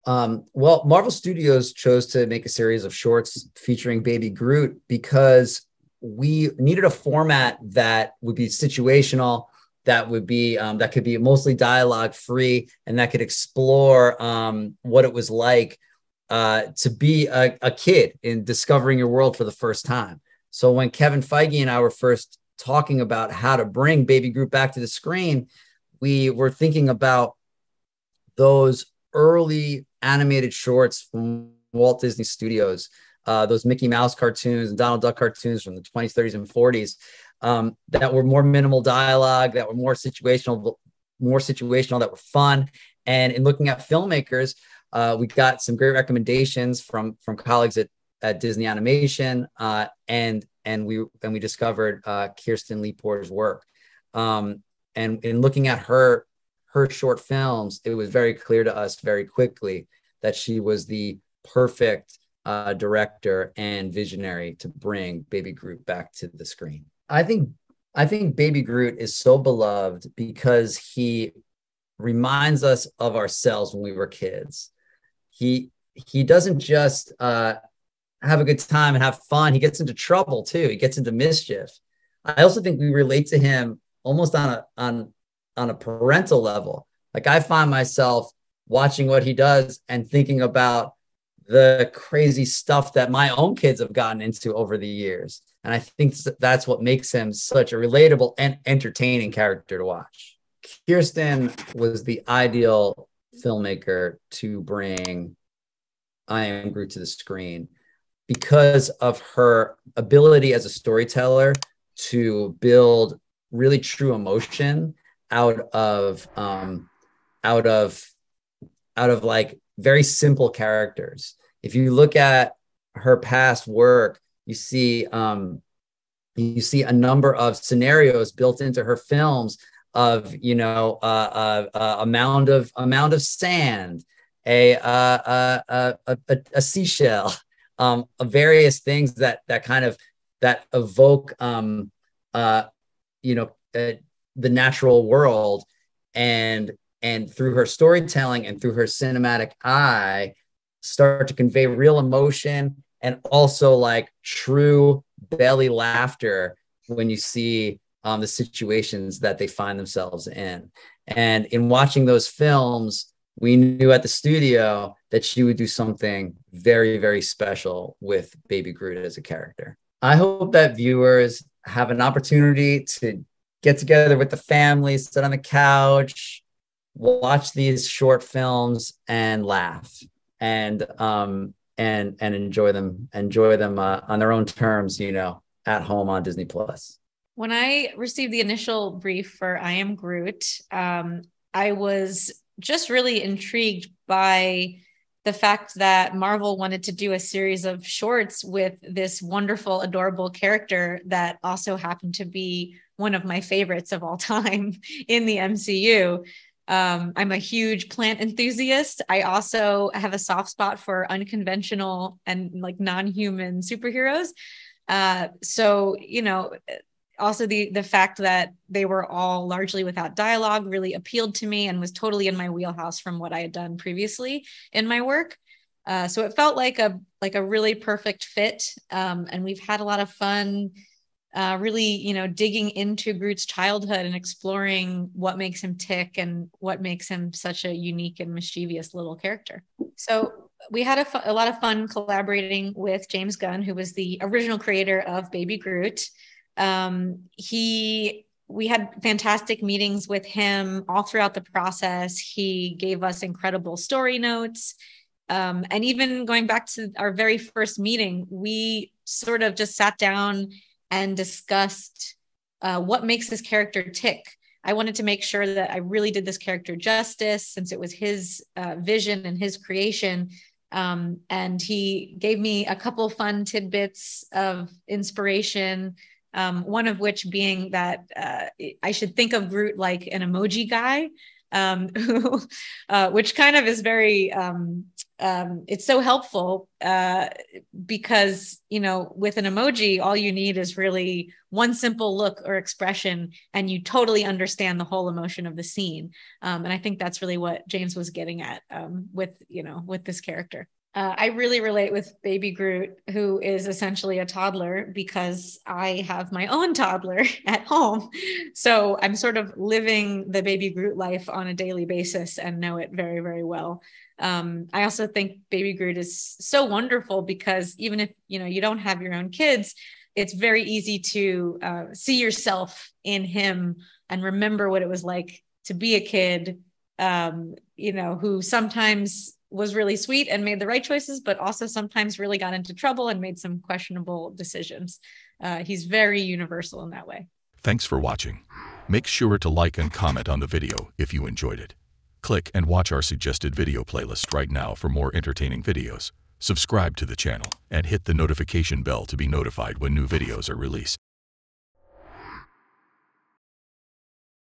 Well, Marvel Studios chose to make a series of shorts featuring Baby Groot because we needed a format that would be situational, that would be that could be mostly dialogue free, and that could explore what it was like to be a kid in discovering your world for the first time. So when Kevin Feige and I were first talking about how to bring Baby Groot back to the screen, we were thinking about those early animated shorts from Walt Disney Studios, those Mickey Mouse cartoons and Donald Duck cartoons from the 20s, 30s, and 40s, that were more minimal dialogue, that were more situational, that were fun. And in looking at filmmakers, we got some great recommendations from colleagues at Disney Animation, and we discovered Kirsten Lepore's work. And in looking at her short films, it was very clear to us very quickly that she was the perfect director and visionary to bring Baby Groot back to the screen. I think Baby Groot is so beloved because he reminds us of ourselves when we were kids. He doesn't just have a good time and have fun. He gets into trouble too. He gets into mischief. I also think we relate to him almost on a parental level. Like, I find myself watching what he does and thinking about the crazy stuff that my own kids have gotten into over the years. And I think that's what makes him such a relatable and entertaining character to watch. Kirsten was the ideal filmmaker to bring I Am Groot to the screen because of her ability as a storyteller to build really true emotion out of like very simple characters. If you look at her past work, you see a number of scenarios built into her films of, a mound of sand, a seashell, various things that evoke the natural world, and through her storytelling and through her cinematic eye start to convey real emotion and also like true belly laughter when you see the situations that they find themselves in. And in watching those films, we knew at the studio that she would do something very, very special with Baby Groot as a character. I hope that viewers have an opportunity to get together with the family, sit on the couch, watch these short films and laugh and enjoy them on their own terms, at home on Disney Plus. When I received the initial brief for I Am Groot, I was just really intrigued by the fact that Marvel wanted to do a series of shorts with this wonderful, adorable character that also happened to be one of my favorites of all time in the MCU. I'm a huge plant enthusiast. I also have a soft spot for unconventional and like non-human superheroes. So, also the fact that they were all largely without dialogue really appealed to me and was totally in my wheelhouse from what I had done previously in my work. So it felt like a really perfect fit. And we've had a lot of fun, really, digging into Groot's childhood and exploring what makes him tick and what makes him such a unique and mischievous little character. So we had a lot of fun collaborating with James Gunn, who was the original creator of Baby Groot. We had fantastic meetings with him all throughout the process. He gave us incredible story notes. And even going back to our very first meeting, we sort of just sat down and discussed what makes this character tick. I wanted to make sure that I really did this character justice since it was his vision and his creation. And he gave me a couple fun tidbits of inspiration. One of which being that I should think of Groot like an emoji guy. which kind of is very, it's so helpful because, you know, with an emoji, all you need is really one simple look or expression, and you totally understand the whole emotion of the scene. And I think that's really what James was getting at with, you know, with this character. I really relate with Baby Groot, who is essentially a toddler, because I have my own toddler at home. So I'm sort of living the Baby Groot life on a daily basis and know it very, very well. I also think Baby Groot is so wonderful because even if, you know, you don't have your own kids, it's very easy to see yourself in him and remember what it was like to be a kid, you know, who sometimes was really sweet and made the right choices, but also sometimes really got into trouble and made some questionable decisions. He's very universal in that way. Thanks for watching. Make sure to like and comment on the video if you enjoyed it. Click and watch our suggested video playlist right now for more entertaining videos. Subscribe to the channel and hit the notification bell to be notified when new videos are released.